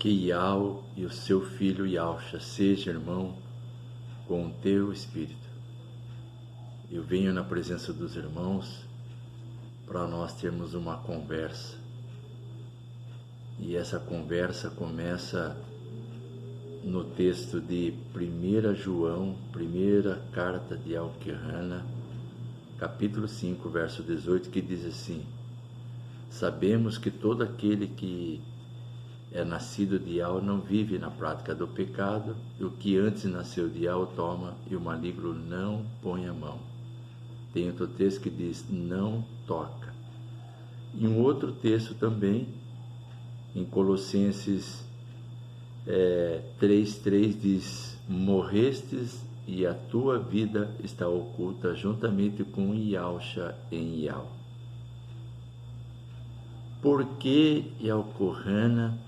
Que Iau e o seu filho Iauxa sejam irmão com o teu espírito. Eu venho na presença dos irmãos para nós termos uma conversa. E essa conversa começa no texto de 1 João, primeira carta de Alquerrana, capítulo 5, verso 18, que diz assim: sabemos que todo aquele que é nascido de Iau não vive na prática do pecado, e o que antes nasceu de Iau toma, e o maligno não põe a mão. Tem outro texto que diz, não toca. E um outro texto também, em Colossenses 3,3 diz, morrestes e a tua vida está oculta juntamente com Iauxa em Iau. Por que Alquerrana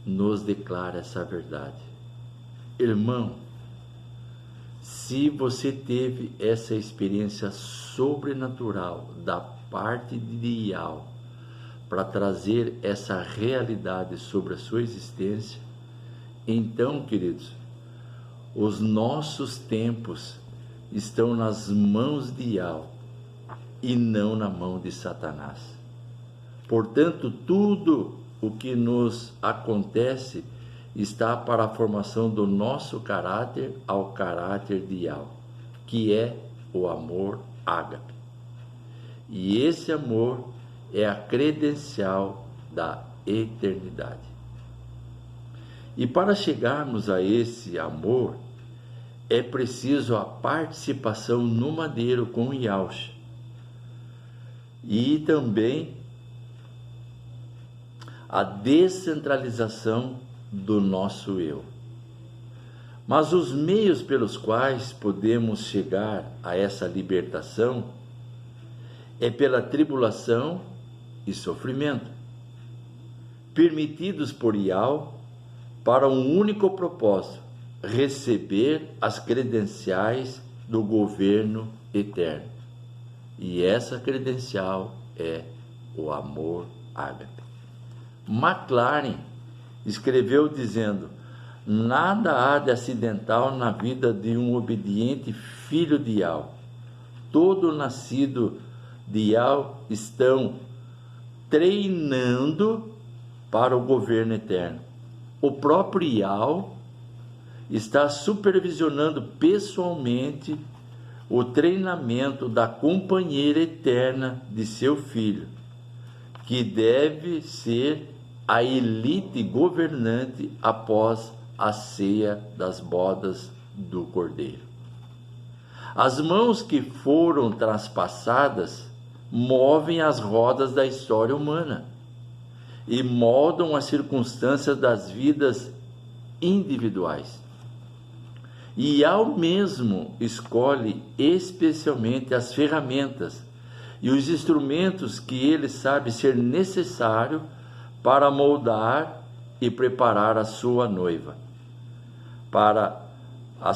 nos declara essa verdade? Irmão, se você teve essa experiência sobrenatural da parte de Iau para trazer essa realidade sobre a sua existência, então, queridos, os nossos tempos estão nas mãos de Iau e não na mão de Satanás. Portanto, tudo o que nos acontece está para a formação do nosso caráter ao caráter de Iau, que é o amor ágape. E esse amor é a credencial da eternidade. E para chegarmos a esse amor, é preciso a participação no madeiro com Iauxa. E também a descentralização do nosso eu. Mas os meios pelos quais podemos chegar a essa libertação é pela tribulação e sofrimento, permitidos por Iau para um único propósito, receber as credenciais do governo eterno. E essa credencial é o amor ágape. Maclaren escreveu dizendo, nada há de acidental na vida de um obediente filho de Iau. Todo nascido de Iau estão treinando para o governo eterno. O próprio Iau está supervisionando pessoalmente o treinamento da companheira eterna de seu filho, que deve ser a elite governante após a ceia das bodas do Cordeiro. As mãos que foram traspassadas movem as rodas da história humana e moldam as circunstâncias das vidas individuais. E Iau mesmo escolhe especialmente as ferramentas e os instrumentos que ele sabe ser necessário para moldar e preparar a sua noiva, para a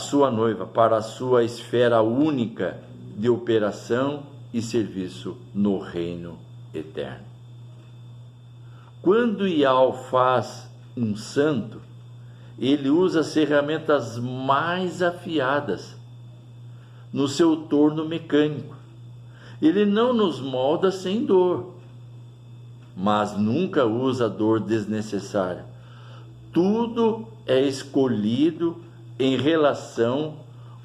sua esfera única de operação e serviço no reino eterno. Quando Iau faz um santo, ele usa as ferramentas mais afiadas no seu torno mecânico. Ele não nos molda sem dor, mas nunca usa dor desnecessária. Tudo é escolhido em relação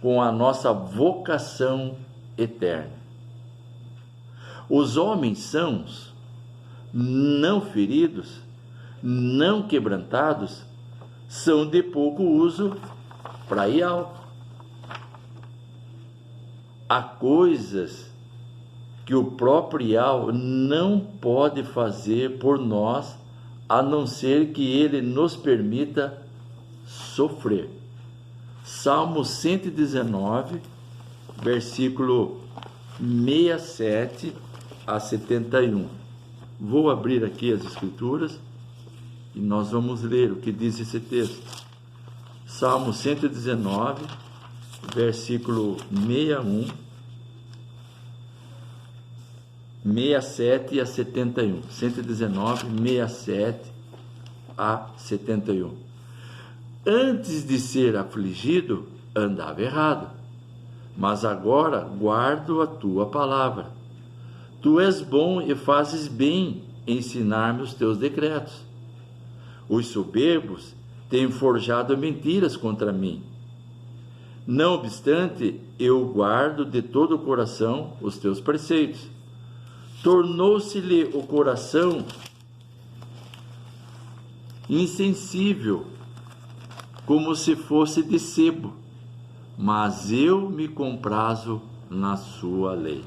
com a nossa vocação eterna. Os homens sãos, não feridos, não quebrantados, são de pouco uso para Iau. Há coisas que o próprio Iau não pode fazer por nós, a não ser que ele nos permita sofrer. Salmo 119, versículo 67 a 71. Vou abrir aqui as escrituras e nós vamos ler o que diz esse texto. Salmo 119, versículo 61, 67 a 71. 119, 67 a 71. Antes de ser afligido, andava errado, mas agora guardo a tua palavra. Tu és bom e fazes bem em ensinar-me os teus decretos. Os soberbos têm forjado mentiras contra mim. Não obstante, eu guardo de todo o coração os teus preceitos. Tornou-se-lhe o coração insensível, como se fosse de sebo, mas eu me comprazo na sua lei.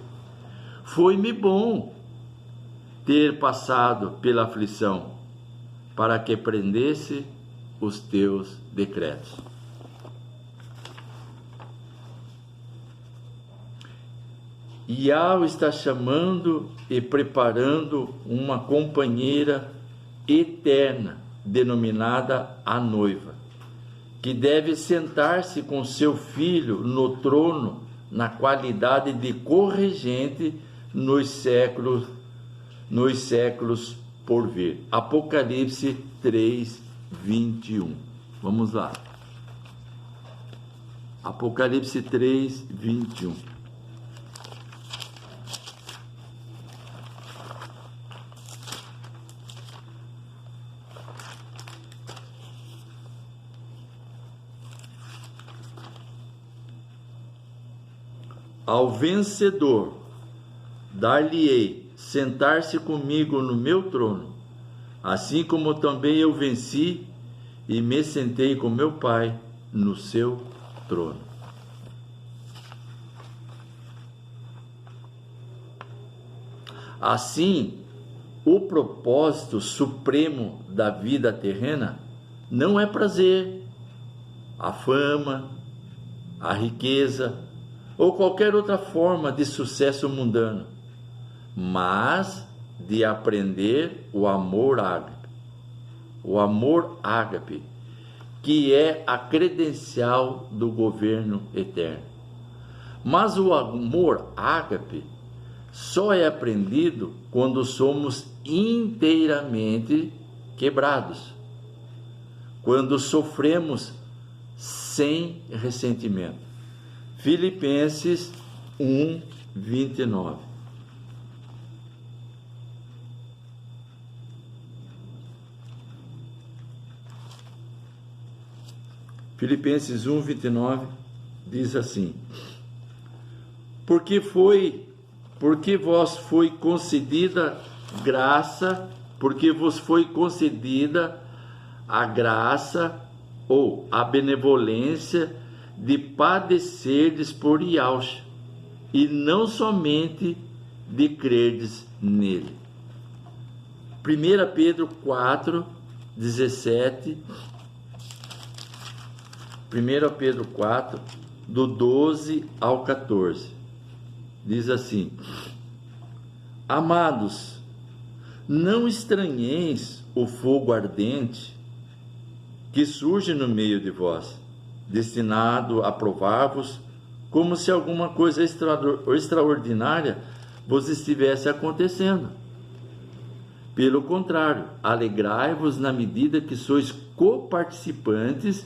Foi-me bom ter passado pela aflição, para que aprendesse os teus decretos. Yahweh está chamando e preparando uma companheira eterna, denominada a noiva, que deve sentar-se com seu filho no trono, na qualidade de corregente nos séculos por vir. Apocalipse 3, 21. Vamos lá. Apocalipse 3, 21. Ao vencedor dar-lhe-ei sentar-se comigo no meu trono, assim como também eu venci e me sentei com meu Pai no seu trono. Assim, o propósito supremo da vida terrena não é prazer, a fama, a riqueza ou qualquer outra forma de sucesso mundano, mas de aprender o amor ágape. O amor ágape, que é a credencial do governo eterno. Mas o amor ágape só é aprendido quando somos inteiramente quebrados, quando sofremos sem ressentimento. Filipenses 1, 29. Filipenses 1, 29 diz assim: Porque vos foi concedida graça, porque vos foi concedida a graça ou a benevolência de padecerdes por Yahshua, e não somente de crerdes nele. 1 Pedro 4, 17. 1 Pedro 4, do 12 ao 14. Diz assim: Amados, não estranheis o fogo ardente que surge no meio de vós, destinado a provar-vos, como se alguma coisa extraordinária vos estivesse acontecendo. Pelo contrário, alegrai-vos na medida que sois coparticipantes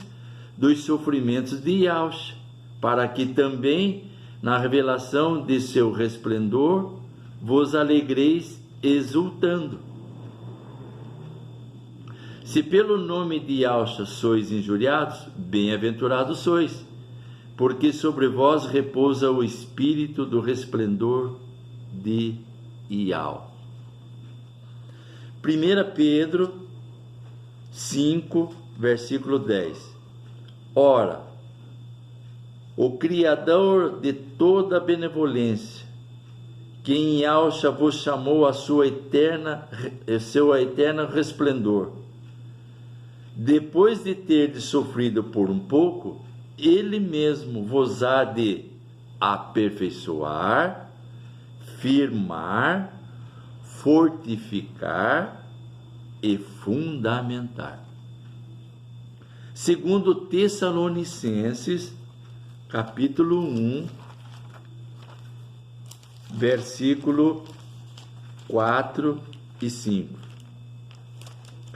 dos sofrimentos de Yahshua, para que também, na revelação de seu resplendor, vos alegreis exultando. Se pelo nome de Yahshua sois injuriados, bem-aventurados sois, porque sobre vós repousa o espírito do resplendor de Yahweh. 1 Pedro 5, versículo 10. Ora, o Criador de toda benevolência, que em Yahshua vos chamou a seu eterno resplendor, depois de terdes sofrido por um pouco, ele mesmo vos há de aperfeiçoar, firmar, fortificar e fundamentar. Segundo Tessalonicenses, capítulo 1, versículo 4 e 5.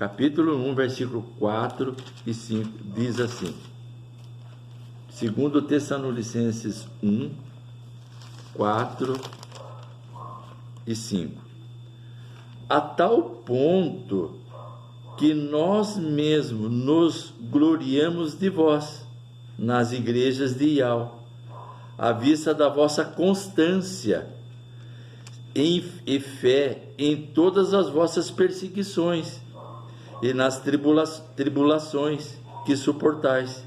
capítulo 1, versículo 4 e 5, diz assim. 2 Tessalonicenses 1, 4 e 5. A tal ponto que nós mesmos nos gloriamos de vós nas igrejas de Ial, à vista da vossa constância e fé em todas as vossas perseguições e nas tribulações que suportais,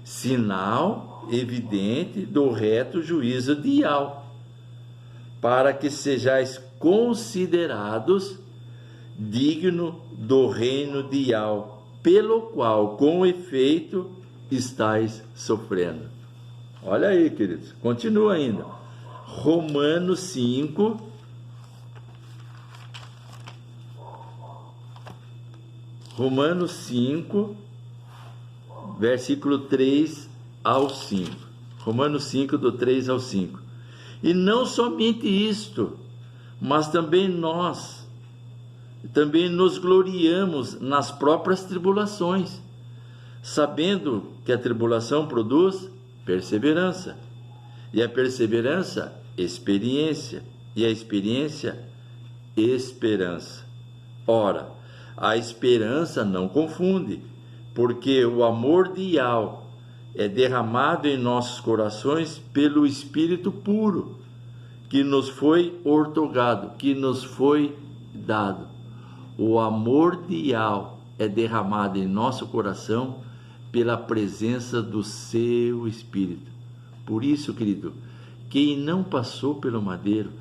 sinal evidente do reto juízo de Ial, para que sejais considerados digno do reino de Ial, pelo qual, com efeito, estáis sofrendo. Olha aí, queridos, continua ainda. Romanos 5, versículo 3 ao 5. Romanos 5, do 3 ao 5. E não somente isto, mas também nós nos gloriamos nas próprias tribulações, sabendo que a tribulação produz perseverança, e a perseverança, experiência, e a experiência, esperança. Ora, a esperança não confunde, porque o amor de Ial é derramado em nossos corações pelo Espírito puro, que nos foi outorgado, que nos foi dado. O amor de Ial é derramado em nosso coração pela presença do seu Espírito. Por isso, querido, quem não passou pelo madeiro,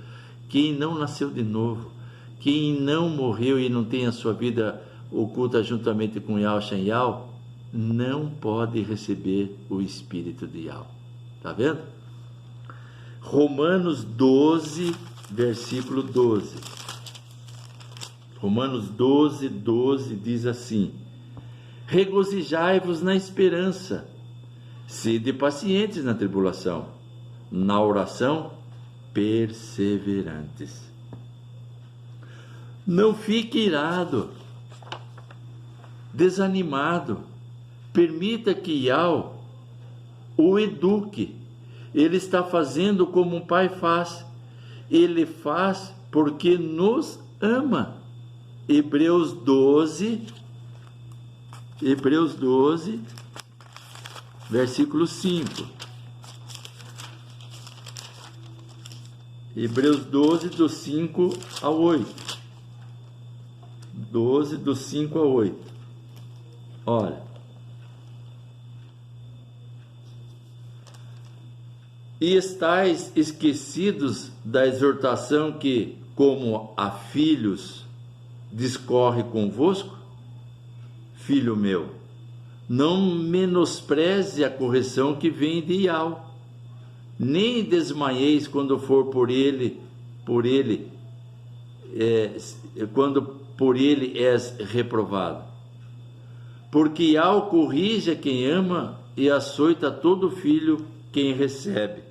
quem não nasceu de novo, quem não morreu e não tem a sua vida oculta juntamente com Ial Shem Ial, não pode receber o Espírito de Ial. Está vendo? Romanos 12, versículo 12. Romanos 12, 12 diz assim: regozijai-vos na esperança, sede pacientes na tribulação, na oração perseverantes. Não fique irado, desanimado, permita que Ial o eduque. Ele está fazendo como um pai faz, ele faz porque nos ama. Hebreus 12, versículo 5. Hebreus 12, do 5 ao 8. 12, do 5 ao 8. Olha. E estáis esquecidos da exortação que, como a filhos, discorre convosco? Filho meu, não menospreze a correção que vem de Ial, nem desmaieis quando for quando por ele és reprovado. Porque Ial corrige a quem ama e açoita todo filho quem recebe.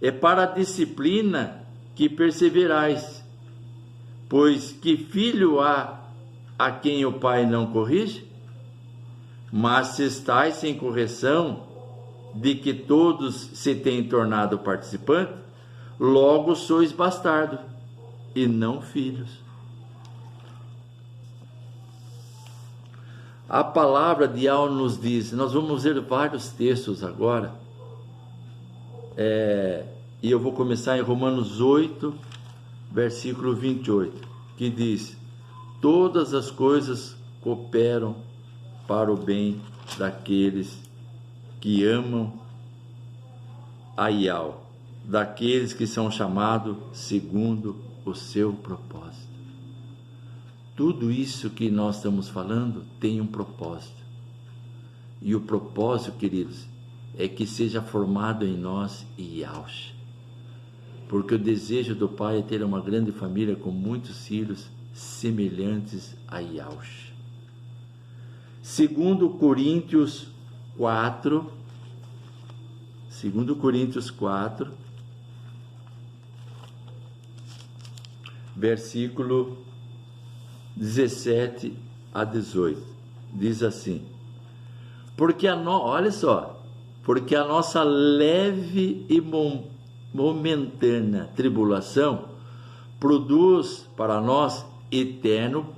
É para a disciplina que perseverais, pois que filho há a quem o pai não corrige? Mas se estáis sem correção, de que todos se têm tornado participantes, logo sois bastardos, e não filhos. A palavra de Ial nos diz, nós vamos ver vários textos agora, e eu vou começar em Romanos 8, versículo 28, que diz: todas as coisas cooperam para o bem daqueles que amam a Ial, daqueles que são chamados segundo o seu propósito. Tudo isso que nós estamos falando tem um propósito. E o propósito, queridos, é que seja formado em nós Ial. Porque o desejo do Pai é ter uma grande família com muitos filhos semelhantes a Ial. Segundo Coríntios 4, versículo 17 a 18. Diz assim: olha só, porque a nossa leve e momentânea tribulação produz para nós eterno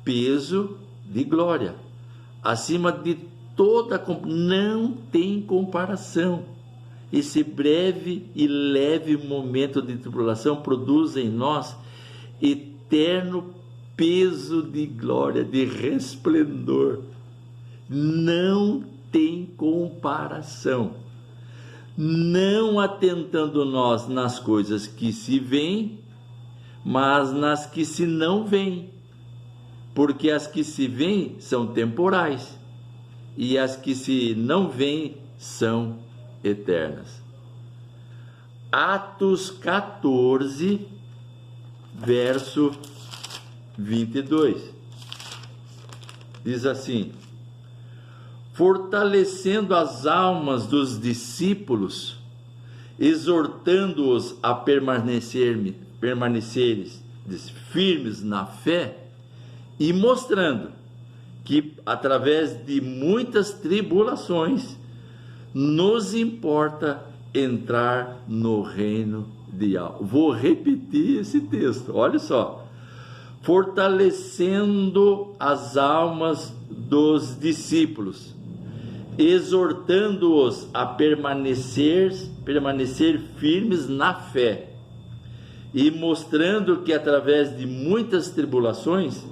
peso de glória, acima de toda, não tem comparação. Esse breve e leve momento de tribulação produz em nós eterno peso de glória, de resplendor. Não tem comparação. Não atentando nós nas coisas que se veem, mas nas que se não veem. Porque as que se veem são temporais, e as que se não veem são eternas. Atos 14, verso 22. Diz assim: fortalecendo as almas dos discípulos, exortando-os a permanecerem firmes na fé, e mostrando que através de muitas tribulações nos importa entrar no reino de Alvo. Vou repetir esse texto, olha só. Fortalecendo as almas dos discípulos, exortando-os a permanecer firmes na fé, e mostrando que através de muitas tribulações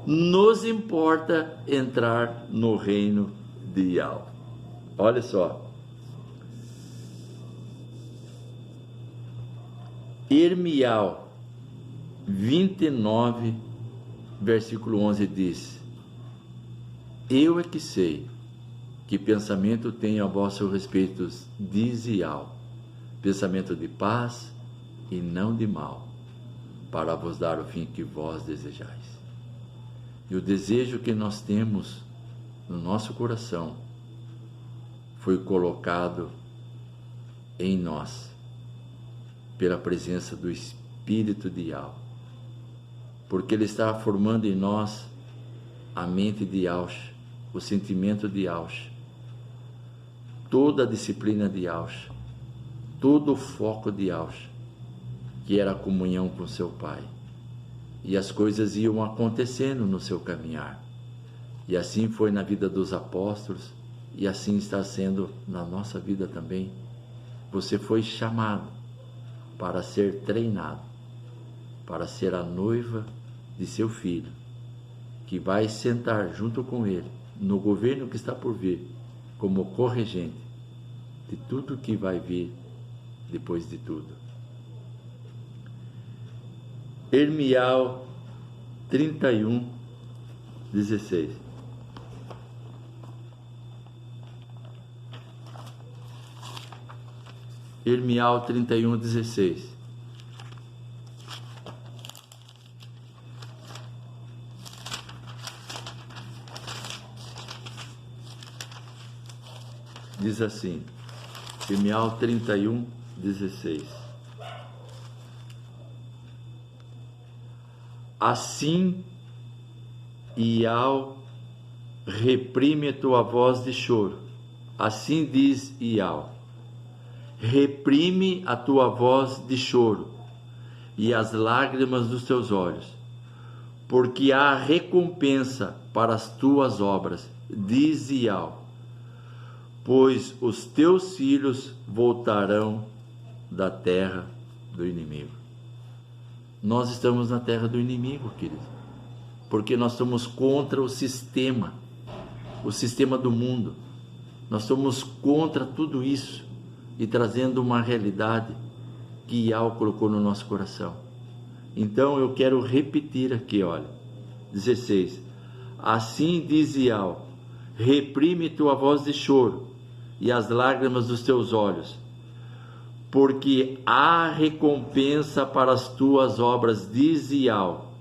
nos importa entrar no reino de Alvo. Olha só. Irmial 29, versículo 11 diz: eu é que sei que pensamento tenho a vosso respeito, diz Ial, pensamento de paz e não de mal, para vos dar o fim que vós desejais. E o desejo que nós temos no nosso coração foi colocado em nós pela presença do Espírito de Ial, porque ele está formando em nós a mente de Yahshua, o sentimento de Yahshua, toda a disciplina de Yahshua, todo o foco de Yahshua, que era a comunhão com seu Pai. E as coisas iam acontecendo no seu caminhar. E assim foi na vida dos apóstolos, e assim está sendo na nossa vida também. Você foi chamado para ser treinado, para ser a noiva de seu filho, que vai sentar junto com ele no governo que está por vir, como corregente de tudo que vai vir depois de tudo. Irmial 31, 16. Irmial 31, 16. Diz assim, Irmial 31, 16. Assim, Ial, reprime a tua voz de choro. Assim diz Ial, reprime a tua voz de choro e as lágrimas dos teus olhos, porque há recompensa para as tuas obras, diz Ial, pois os teus filhos voltarão da terra do inimigo. Nós estamos na terra do inimigo, querido, porque nós estamos contra o sistema do mundo. Nós estamos contra tudo isso e trazendo uma realidade que Ial colocou no nosso coração. Então eu quero repetir aqui, olha, 16. Assim diz Ial, reprime tua voz de choro e as lágrimas dos teus olhos, porque há recompensa para as tuas obras, diz Ial,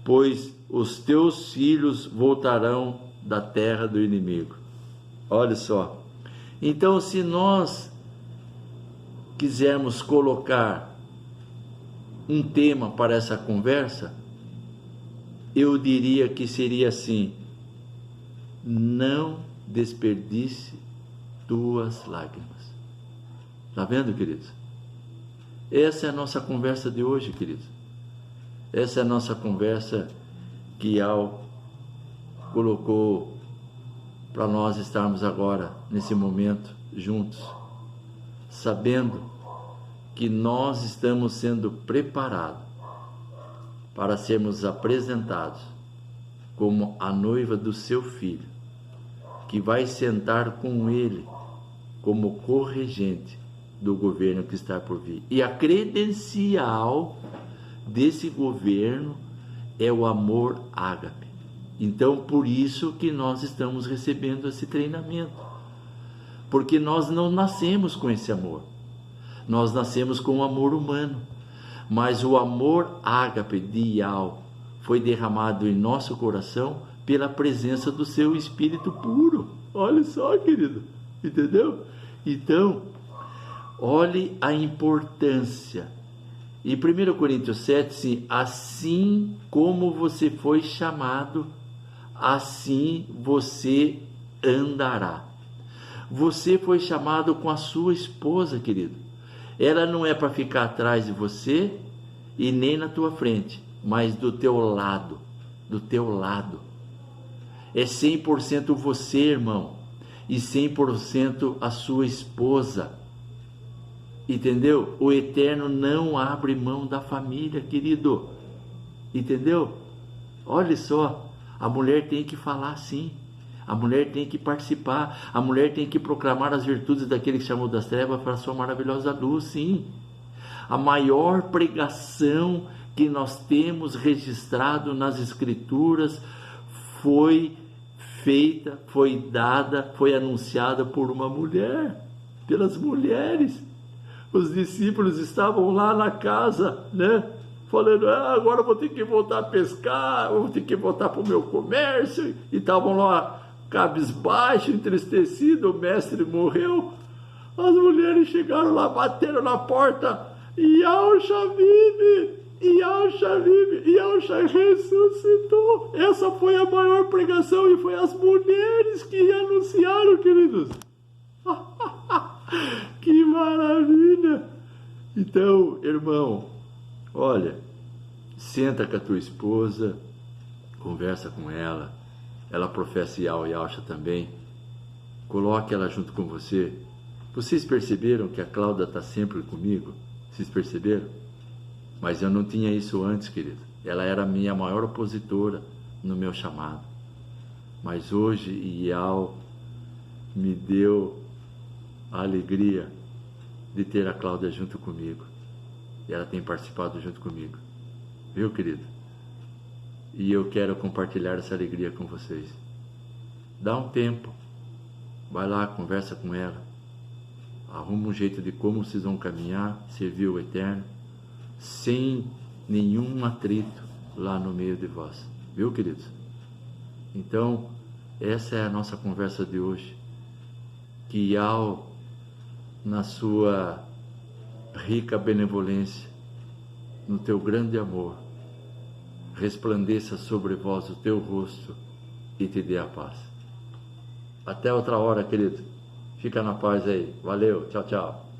pois os teus filhos voltarão da terra do inimigo. Olha só. Então, se nós quisermos colocar um tema para essa conversa, eu diria que seria assim: não desperdice tuas lágrimas. Está vendo, queridos? Essa é a nossa conversa de hoje, queridos. Essa é a nossa conversa que Al colocou para nós estarmos agora, nesse momento, juntos, sabendo que nós estamos sendo preparados para sermos apresentados como a noiva do seu filho, que vai sentar com ele como corregente do governo que está por vir. E a credencial desse governo é o amor ágape. Então, por isso que nós estamos recebendo esse treinamento. Porque nós não nascemos com esse amor. Nós nascemos com o amor humano. Mas o amor ágape de Yao foi derramado em nosso coração pela presença do seu Espírito puro. Olha só, querido. Entendeu? Então, olhe a importância. E 1 Coríntios 7, sim, assim como você foi chamado, assim você andará. Você foi chamado com a sua esposa, querido. Ela não é para ficar atrás de você e nem na tua frente, mas do teu lado, do teu lado. É 100% você, irmão, e 100% a sua esposa. Entendeu? O Eterno não abre mão da família, querido. Entendeu? Olha só, a mulher tem que falar sim. A mulher tem que participar. A mulher tem que proclamar as virtudes daquele que chamou das trevas para a sua maravilhosa luz, sim. A maior pregação que nós temos registrado nas Escrituras foi feita, foi dada, foi anunciada por uma mulher, pelas mulheres. Os discípulos estavam lá na casa, né? Falando, agora eu vou ter que voltar a pescar, vou ter que voltar para o meu comércio. E estavam lá cabisbaixo, entristecido, o mestre morreu. As mulheres chegaram lá, bateram na porta. Yahusha vive! Yahusha vive! Yahusha ressuscitou! Essa foi a maior pregação e foi as mulheres que anunciaram, queridos. Que maravilha! Então, irmão, olha, senta com a tua esposa, conversa com ela, ela professa Yahusha também, coloque ela junto com você. Vocês perceberam que a Cláudia está sempre comigo? Vocês perceberam? Mas eu não tinha isso antes, querido. Ela era a minha maior opositora no meu chamado. Mas hoje, Yao me deu a alegria de ter a Cláudia junto comigo. E ela tem participado junto comigo. Viu, querido? E eu quero compartilhar essa alegria com vocês. Dá um tempo. Vai lá, conversa com ela. Arruma um jeito de como vocês vão caminhar, servir o Eterno, sem nenhum atrito lá no meio de vós. Viu, queridos? Então, essa é a nossa conversa de hoje. Que Yao, na sua rica benevolência, no teu grande amor, resplandeça sobre vós o teu rosto e te dê a paz. Até outra hora, querido. Fica na paz aí. Valeu. Tchau, tchau.